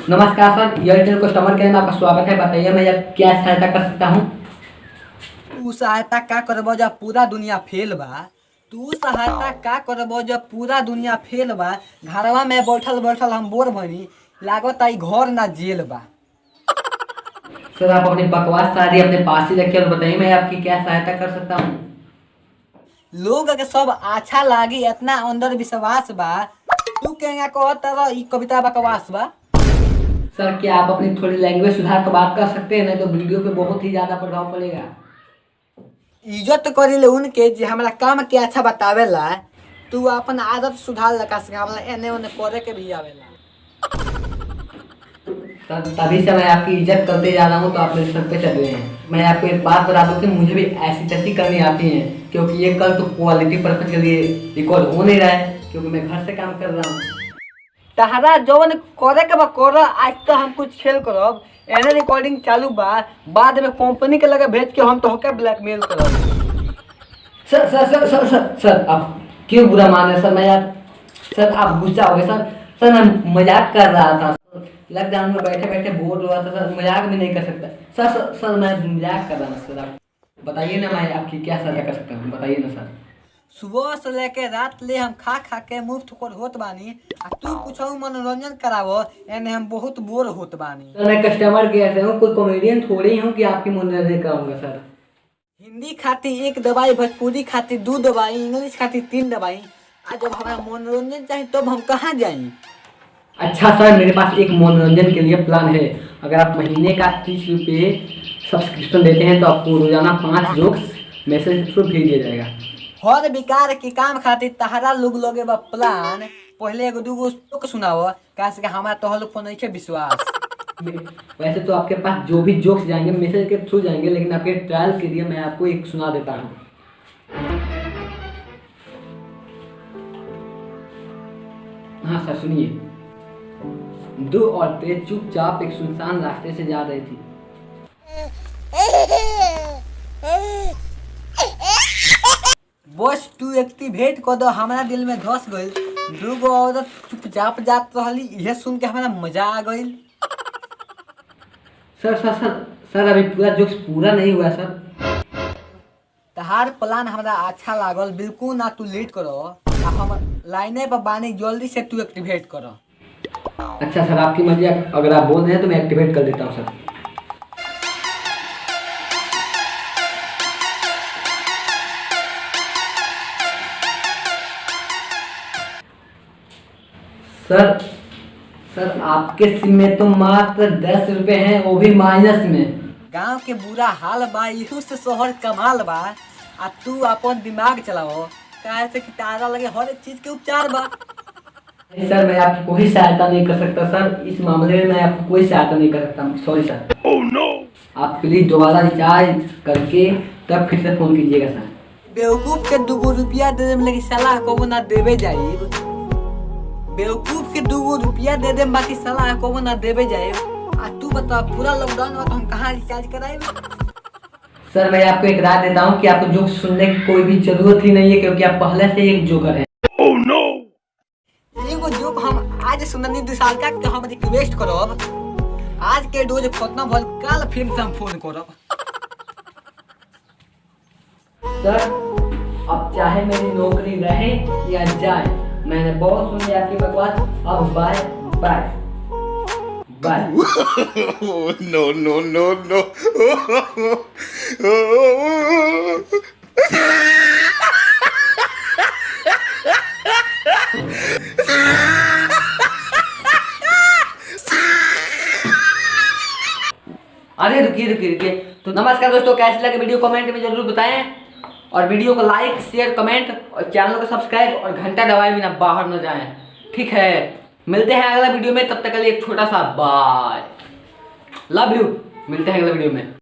नमस्कार sir, Airtel customer care में आपका स्वागत है। बताइए मैं क्या सहायता कर सकता हूँ। तू सहायता का करबो जब पूरा दुनिया फेल बा। तू सहायता का करबो जब पूरा दुनिया फेल बा। घरवा में बैठल बैठल हम बोर बनी, लागत आई घर ना जेल बा। सर आप अपनी बकवास सारी अपने पास ही रखिए और बताइए मैं आपकी क्या सहायता कर सकता हूँ। लोग के सब अच्छा लागी इतना अंदर विश्वास बा। तू क्या कहता ई कविता बकवास बा। सर क्या आप अपनी थोड़ी लैंग्वेज सुधार कर बात कर सकते हैं, नहीं तो वीडियो पे बहुत ही ज्यादा प्रभाव पड़ेगा। इज्जत करी ले उनके जे हमारा काम के अच्छा बतावेला। तू अपन आदत सुधार लगा सके, हमरा एने ओने करे के भी आवेला। तभी से मैं आपकी इज्जत करते जा रहा हूँ तो आप मेरे सर पे चढ़ गए हैं। मैं आपको एक बात बता दूँ कि मुझे भी ऐसी तैसी करनी आती है, क्योंकि ये कल तो क्वालिटी पर्पज के लिए रिकॉर्ड हो नहीं रहा है, क्योंकि मैं घर से काम कर रहा हूँ। तहरा जौन करे के बा कर, आज तो हम कुछ खेल करब। एने रिकॉर्डिंग चालू बा, बाद में कंपनी के लगे भेज के हम तो होके ब्लैकमेल करब। Sir sir sir sir sir sir आप क्यों बुरा मान रहे सर। मैं यार सर आप गुस्सा हो गए सर। सर मैं मजाक कर रहा था। लॉकडाउन में बैठे बैठे बोर हो रहा था सर, मजाक भी नहीं कर सकता। सर सर सर मैं मजाक कर रहा हूँ सर। आप बताइए ना मैं आपकी क्या सहायता कर सकता हूँ, बताइए ना सर। सुबह से लेके रात ले हम खा खा के मुंह ठोकर होत बानी, आ तू कुछ मनोरंजन करावो, एने हम बहुत बोर होत बानी। सर मैं कस्टमर केयर से हूँ, कोई कॉमेडियन थोड़ी ही हूँ कि आपकी मनोरंजन कराऊंगा सर। हिंदी खाती 1 दवाई, भोजपुरी खाती 2 दवाई, इंग्लिश खाती 3 दवाई। आज जब हमारा मनोरंजन चाहिए तब हम कहाँ जाएं। अच्छा सर मेरे पास एक मनोरंजन के लिए प्लान है। अगर आप महीने का 30 रुपये सब्सक्रिप्शन देते हैं तो आपको रोजाना 5 जोक्स मैसेज थ्रू भेज दिया जाएगा। हर विकार के काम खातिर तहरा लोग लोगे बा प्लान। पहले एगो दूगो जोक सुनाओ, काहे कि हमारा तो लोग पर नहीं विश्वास। वैसे तो आपके पास जो भी जोक्स जाएंगे मैसेज के थ्रू जाएंगे, लेकिन आपके ट्रायल के लिए मैं आपको एक सुना देता हूँ। हाँ सर सुनिए। 2 औरतें चुपचाप एक सुनसान रास्ते से जा रही थी। बस तू एक्टिवेट कर दो, हमारा दिल में धस गइल। दूगो औरत चुपचाप जात रहली, यह सुन के हमारा मजा आ गइल। सर सर सर सर अभी पूरा जोक्स पूरा नहीं हुआ सर। तहार प्लान हमारा अच्छा लागल, बिल्कुल ना तू लेट करो। हम लाइने पर बानी, जल्दी से तू एक्टिवेट करो। अच्छा सर आपकी मर्जी, अगर आप बोल रहे हैं तो मैं एक्टिवेट कर देता हूँ सर। सर सर आपके सिम में तो मात्र 10 रुपए हैं, वो भी माइनस में। गांव के बुरा हाल बा, इहू से शहर कमाल बा। आ तू अपन दिमाग चलाओ काहे से कि तारा लगे हर एक चीज के उपचार बा। नहीं सर, मैं आपकी कोई सहायता नहीं कर सकता सर, इस मामले में मैं आपको कोई सहायता नहीं कर सकता, सॉरी सर। Oh no. आप प्लीज दोबारा रिचार्ज करके तब फिर से फोन कीजिएगा सर। बेवकूफ के 2 रुपया दे दे लगी सलाह को ना देवे जाई। बेवकूफ के 2 रुपया दे दे बाकी सलाह को ना देवे जाए। आ तू बता पूरा लॉकडाउन में तो हम कहाँ रिचार्ज कराएंगे। सर मैं आपको एक राय देता हूँ कि आपको जोक सुनने की कोई भी जरूरत ही नहीं है, क्योंकि आप पहले से एक जोकर हैं। Oh no. एगो जोक हम आज सुननी 2 साल का कि हम रिक्वेस्ट करब, आज के डोज खत्म भल कल फिर से हम फोन करब। सर अब चाहे मेरी नौकरी रहे या जाए, मैंने बहुत सुन लिया आपकी बकवास, अब bye bye bye. No, no, no, no. अरे रुकिए। तो नमस्कार दोस्तों, कैसे लगे वीडियो कमेंट में जरूर बताएं, और वीडियो को लाइक शेयर कमेंट और चैनल को सब्सक्राइब और घंटा दबाए बिना बाहर न जाएं, ठीक है। मिलते हैं अगला वीडियो में, तब तक के लिए एक छोटा सा बाय, लव यू। मिलते हैं अगले वीडियो में।